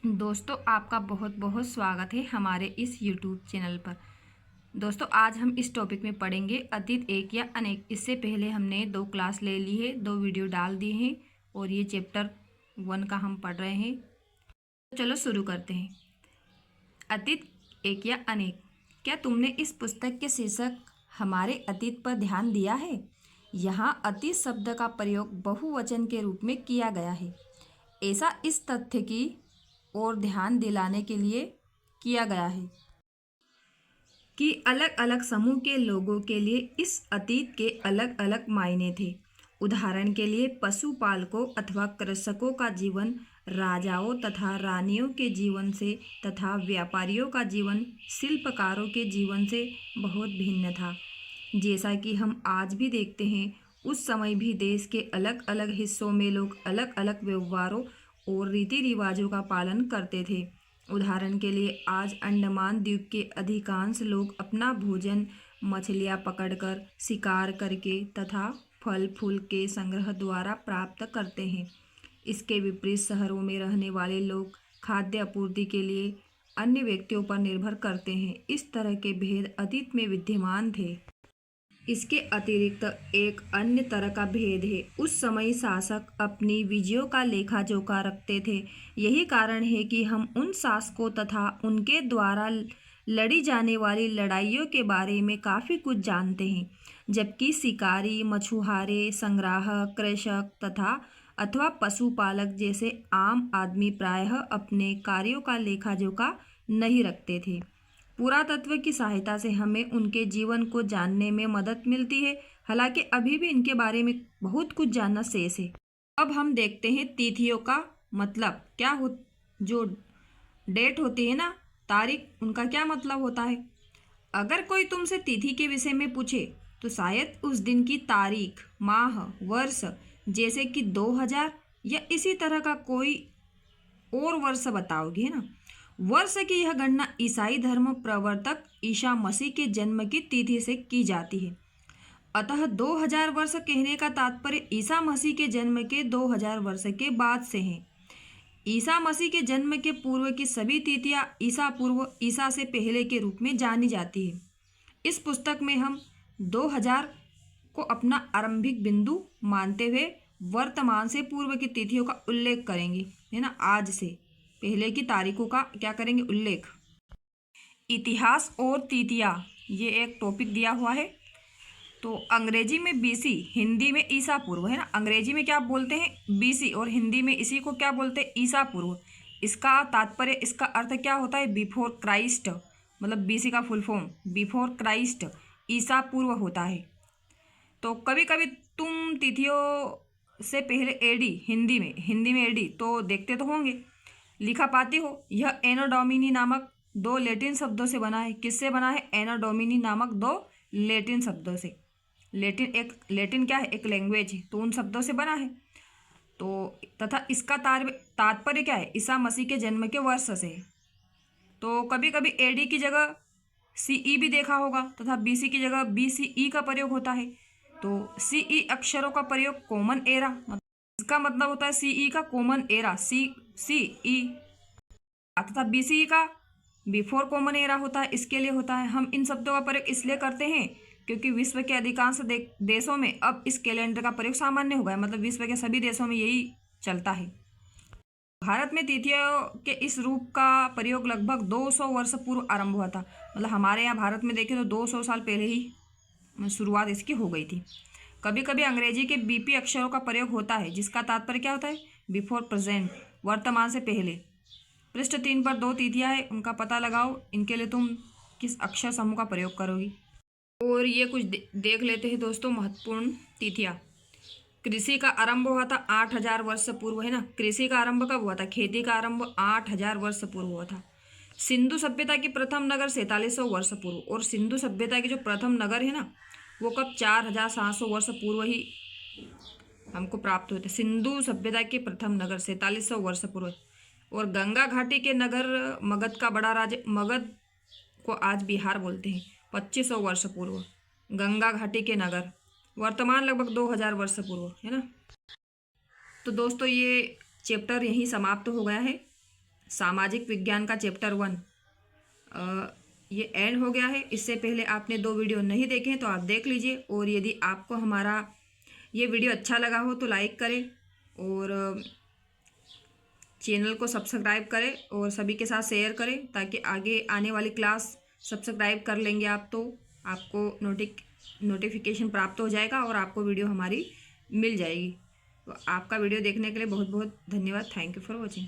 दोस्तों, आपका बहुत बहुत स्वागत है हमारे इस YouTube चैनल पर। दोस्तों, आज हम इस टॉपिक में पढ़ेंगे अतीत एक या अनेक। इससे पहले हमने 2 क्लास ले ली है, 2 वीडियो डाल दिए हैं और ये चैप्टर 1 का हम पढ़ रहे हैं। तो चलो शुरू करते हैं। अतीत एक या अनेक। क्या तुमने इस पुस्तक के शीर्षक हमारे अतीत पर ध्यान दिया है? यहाँ अतीत शब्द का प्रयोग बहुवचन के रूप में किया गया है। ऐसा इस तथ्य की और ध्यान दिलाने के लिए किया गया है कि अलग अलग समूह के लोगों के लिए इस अतीत के अलग अलग मायने थे। उदाहरण के लिए पशुपालकों अथवा कृषकों का जीवन राजाओं तथा रानियों के जीवन से तथा व्यापारियों का जीवन शिल्पकारों के जीवन से बहुत भिन्न था। जैसा कि हम आज भी देखते हैं, उस समय भी देश के अलग अलग हिस्सों में लोग अलग अलग व्यवहारों और रीति रिवाजों का पालन करते थे। उदाहरण के लिए आज अंडमान द्वीप के अधिकांश लोग अपना भोजन मछलियाँ पकड़कर, शिकार करके तथा फल फूल के संग्रह द्वारा प्राप्त करते हैं। इसके विपरीत शहरों में रहने वाले लोग खाद्य आपूर्ति के लिए अन्य व्यक्तियों पर निर्भर करते हैं। इस तरह के भेद अतीत में विद्यमान थे। इसके अतिरिक्त एक अन्य तरह का भेद है। उस समय शासक अपनी विजयों का लेखा जोखा रखते थे। यही कारण है कि हम उन शासकों तथा उनके द्वारा लड़ी जाने वाली लड़ाइयों के बारे में काफ़ी कुछ जानते हैं, जबकि शिकारी, मछुआरे, संग्राहक, कृषक तथा अथवा पशुपालक जैसे आम आदमी प्रायः अपने कार्यों का लेखा जोखा नहीं रखते थे। पुरातत्व की सहायता से हमें उनके जीवन को जानने में मदद मिलती है, हालांकि अभी भी इनके बारे में बहुत कुछ जानना शेष है। अब हम देखते हैं तिथियों का मतलब क्या हो। जो डेट होती है ना, तारीख, उनका क्या मतलब होता है। अगर कोई तुमसे तिथि के विषय में पूछे तो शायद उस दिन की तारीख, माह, वर्ष, जैसे कि 2000 या इसी तरह का कोई और वर्ष बताओगे, है ना। वर्ष की यह गणना ईसाई धर्म प्रवर्तक ईसा मसीह के जन्म की तिथि से की जाती है। अतः 2000 वर्ष कहने का तात्पर्य ईसा मसीह के जन्म के 2000 वर्ष के बाद से है। ईसा मसीह के जन्म के पूर्व की सभी तिथियां ईसा पूर्व, ईसा से पहले के रूप में जानी जाती है। इस पुस्तक में हम 2000 को अपना आरंभिक बिंदु मानते हुए वर्तमान से पूर्व की तिथियों का उल्लेख करेंगे, है ना। आज से पहले की तारीखों का क्या करेंगे, उल्लेख। इतिहास और तिथियां, ये एक टॉपिक दिया हुआ है। तो अंग्रेजी में बीसी, हिंदी में ईसा पूर्व, है ना। अंग्रेजी में क्या बोलते हैं, बीसी, और हिंदी में इसी को क्या बोलते हैं, ईसा पूर्व। इसका तात्पर्य, इसका अर्थ क्या होता है, बिफोर क्राइस्ट, मतलब बीसी का फुल फॉर्म बिफोर क्राइस्ट, ईसा पूर्व होता है। तो कभी कभी तुम तिथियों से पहले एडी, हिंदी में एडी तो देखते तो होंगे, लिखा पाती हो। यह एनो डोमिनी नामक 2 लैटिन शब्दों से बना है। किससे बना है, एनो डोमिनी नामक 2 लैटिन शब्दों से। लैटिन क्या है, एक लैंग्वेज है, तो उन शब्दों से बना है। तो तथा इसका तात्पर्य क्या है, ईसा मसीह के जन्म के वर्ष से है। तो कभी कभी एडी की जगह सीई भी देखा होगा तथा बीसी की जगह बीसीई का प्रयोग होता है। तो सीई अक्षरों का प्रयोग कॉमन एरा, इसका मतलब होता है सीई का कॉमन एरा, सीई, तथा बीसीई का बिफोर कॉमन एरा होता है, इसके लिए होता है। हम इन शब्दों का प्रयोग इसलिए करते हैं क्योंकि विश्व के अधिकांश देशों में अब इस कैलेंडर का प्रयोग सामान्य हो गया, मतलब विश्व के सभी देशों में यही चलता है। भारत में तिथियों के इस रूप का प्रयोग लगभग 200 वर्ष पूर्व आरंभ हुआ था। मतलब हमारे यहाँ भारत में देखें तो 200 साल पहले ही शुरुआत इसकी हो गई थी। कभी कभी अंग्रेजी के बीपी अक्षरों का प्रयोग होता है, जिसका तात्पर्य क्या होता है, बिफोर प्रेजेंट, वर्तमान से पहले। पृष्ठ 3 पर 2 तिथियां हैं, उनका पता लगाओ। इनके लिए तुम किस अक्षर समूह का प्रयोग करोगी। और ये कुछ देख लेते हैं दोस्तों, महत्वपूर्ण तिथियां। कृषि का आरंभ हुआ था 8000 वर्ष पूर्व, है ना। कृषि का आरंभ कब हुआ था, खेती का आरंभ 8000 वर्ष पूर्व हुआ था। सिंधु सभ्यता की प्रथम नगर 4700 वर्ष पूर्व, और सिंधु सभ्यता के जो प्रथम नगर है ना, वो कब 4700 वर्ष पूर्व ही हमको प्राप्त हुए थे। सिंधु सभ्यता के प्रथम नगर 4700 वर्ष पूर्व। और गंगा घाटी के नगर मगध का बड़ा राज्य, मगध को आज बिहार बोलते हैं, 2500 वर्ष पूर्व। गंगा घाटी के नगर वर्तमान लगभग 2000 वर्ष पूर्व, है ना। तो दोस्तों, ये चैप्टर यहीं समाप्त हो गया है। सामाजिक विज्ञान का चैप्टर 1 ये एंड हो गया है। इससे पहले आपने 2 वीडियो नहीं देखे हैं तो आप देख लीजिए, और यदि आपको हमारा ये वीडियो अच्छा लगा हो तो लाइक करें और चैनल को सब्सक्राइब करें और सभी के साथ शेयर करें, ताकि आगे आने वाली क्लास सब्सक्राइब कर लेंगे आप तो आपको नोटिफिकेशन प्राप्त हो जाएगा और आपको वीडियो हमारी मिल जाएगी। तो आपका वीडियो देखने के लिए बहुत बहुत धन्यवाद। Thank you for watching.